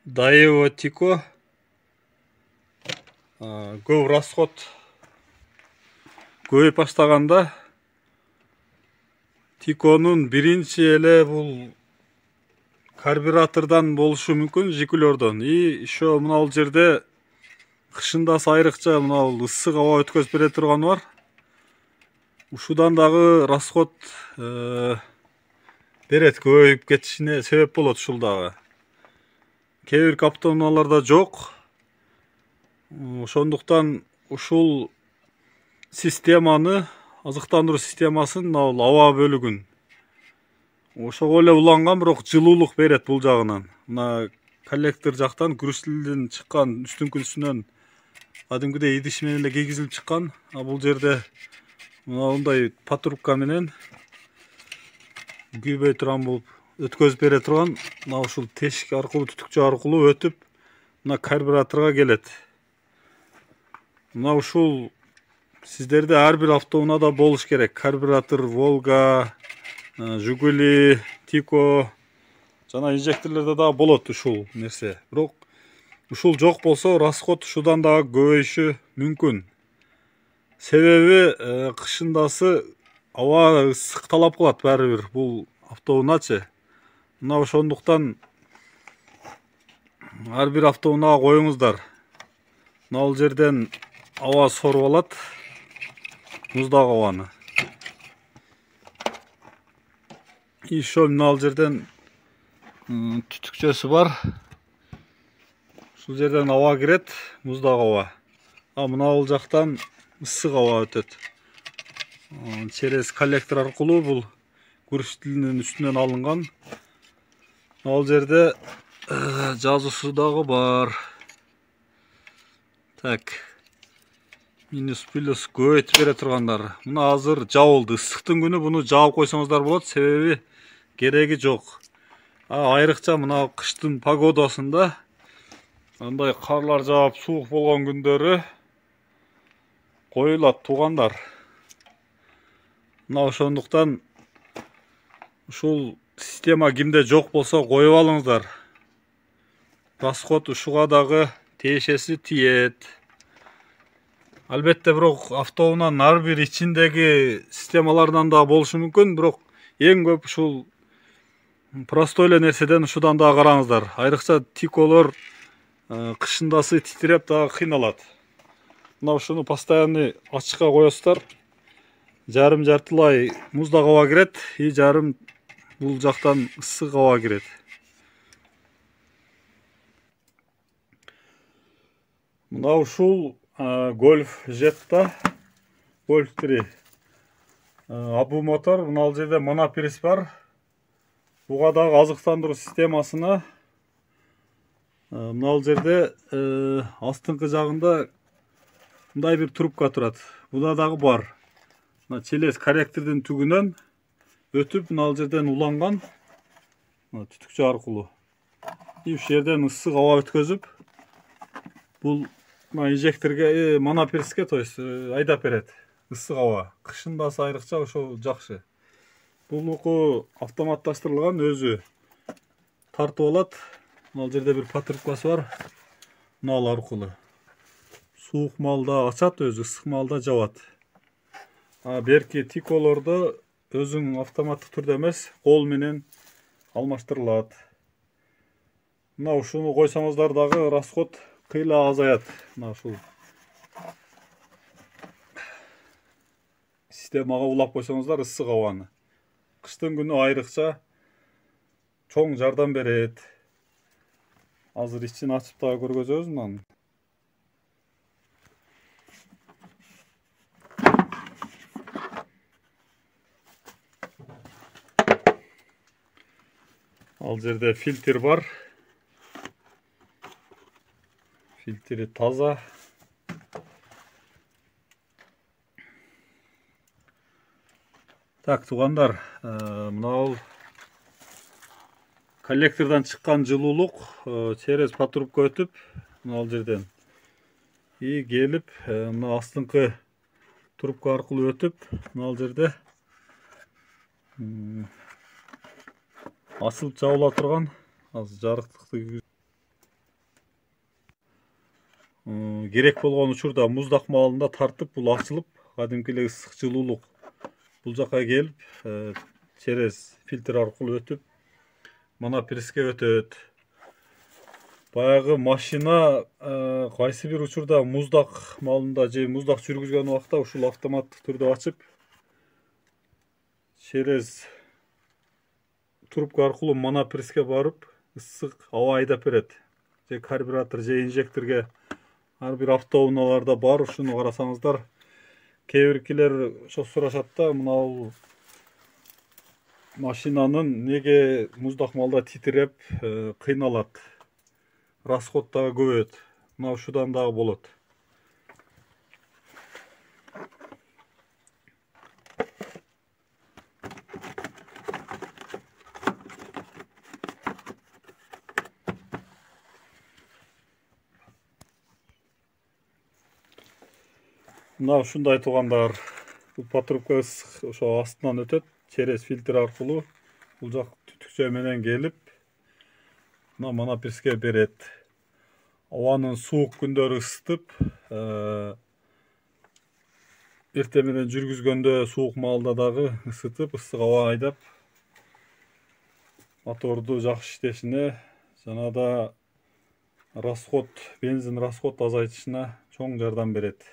Даево Тико көп расход көбейіп баштаганда Тиконун биринчи эле бул карбюратордан болушу мүмкүн, жигулердон. И еще мына бул жерде кышындасы айрыкча мына бул ысык аба өткөзүп бере турганы бар. Ушудан дагы расход берет, көбөйүп кетишине себеп болот ушул дагы. Кээ бир автоунааларда жок. Ошондуктан ушул системаны, азыктандыруу системасын, мына бул аба бөлүгүн ошого эле уланган, бирок жылуулук берет бул жагынан. Мына коллектор жактан күрүштүлдөн чыккан, үстүнкүсүнөн кадимкидей идиш менен эле кийгизилип чыккан. Бул жерде мындай патрубка менен күйбөй турган болуп өткөзүп бере турган, мына ушул тешик аркылуу, түтүкчө аркылуу өтүп мына карбюраторго келет. Мына ушул сиздерде ар бир автоунаада болуш керек. Карбюратор Волга, Жигули, Тико жана инжекторлордо дагы болот ушул нерсе. Бирок ушул жок болсо, расход ушудан дагы көбөйүшү мүмкүн. Себеби кышындасы аба ысык талап кылат баары бир бул автоунаачы. Мына ошондуктан ар бир автоунаага коюңуздар. Мына бул жерден аба соруп алат, муздагы абаны. Еще мына бул жерден түтүкчөсү бар. Ушул жерден аба кирет, муздагы аба. Мына бул жактан ысык аба өтөт. Через коллектор аркылуу бул күрүштүлдүн үстүнөн алынган. Мына бул жерде жазуусу дагы бар. Так. Минус плюс көбөйтүп бере тургандар. Мына азыр жабылды. Ысыктын күнү буну жаап койсоңуздар болот, себеби кереги жок. Айрыкча мына кыштын погодасында андай карлар жаап, суук болгон күндөрү коюлат туугандар. Мына ошондуктан ушул система кимде жок болсо коюп алыңыздар. Расход ушуга дагы тиешеси тиет. Албетте, бирок автоунаанын ар бир ичиндеги системалардан да болушу мүмкүн, бирок эң көп ушул простой эле нерседен ушудан да караңыздар. Айрыкча Тиколор кышындасы титиреп дагы кыйналат. Мына ушуну постоянный ачыкка коесуздар. Жарым жартылай муздак аба кирет, и жарым бул жактан ысык аба кирет. Мына ушул Golf Jet'та, Golf 3 абу мотор. Мына бул жерде монопресс бар. Буга дагы азыктандыруу системасына мына бул жерде астыңкы жагында мындай бир трубка турат. Буда дагы бар. Мына челес коллектордун түгүнөн өтүп, мына бул жерден уланган, түтүкчө аркылуу. И ушул жерден ысык аба өткөзүп, бул инжекторге, монопресске, то есть айдап берет ысык аба. Кышындасы айрыкча ошо жакшы. Булуку автоматташтырылган, өзү тартып алат. Мына жерде бир патрубкасы бар. Мына ал аркылуу суук маалда ачат, өзү ысык маалда жабат. Берки Тиколордо өзүң автоматтык түрдө эмес, кол менен алмаштырылат. Мына ушуну койсоңуздар дагы расход кыйла азаят. Мына ушул системага улап койсоңуздар ысык абаны. Кыштын күнү айрыкча чоң жардам берет. Азыр ичин ачып дагы көргөзөбүз мынаны. Ал жерде фильтр бар. Фильтри таза. Так, туугандар, мына бул коллектордон чыккан жылуулук через патрубка өтүп, мына бул жерден и келип, мына астыңкы трубка аркылуу өтүп, мына бул жерде асылып жабыла турган, азыр жарыктыкты керек болгон учурда муздак маалында тартып бул ачылып кадимки эле ысык жылуулук бул жака келип через фильтр аркылуу өтүп мана преске өтөт. Баягы машина кайсы бир учурда муздак маалында же муздак жүргүзгөн убакта ушул автоматтык түрдө ачып через трубка аркылуу мана преске барып ысык аба айдап берет. Же карбюратор же инжекторге ар бир автоунааларда бар. Ушуну карасаңыздар, кээ биркилер ошо сурашат да, мына машинанын неге муздак маалда титиреп кыйналат, расход дагы көбөйөт. Мына ушудан дагы болот. Мына ушундай туугандар, бул патрубка ысык ошо астынан өтөт, через фильтр аркылуу бул жак түтүкчө менен келип мана преске берет. Абанын суук күндөрү ысытып, эртең менен жүргүзгөндө суук маалда дагы ысытып, ысык аба айдап моторду жакшы иштешине жана да бензин расход азайтышына чоң жардам берет.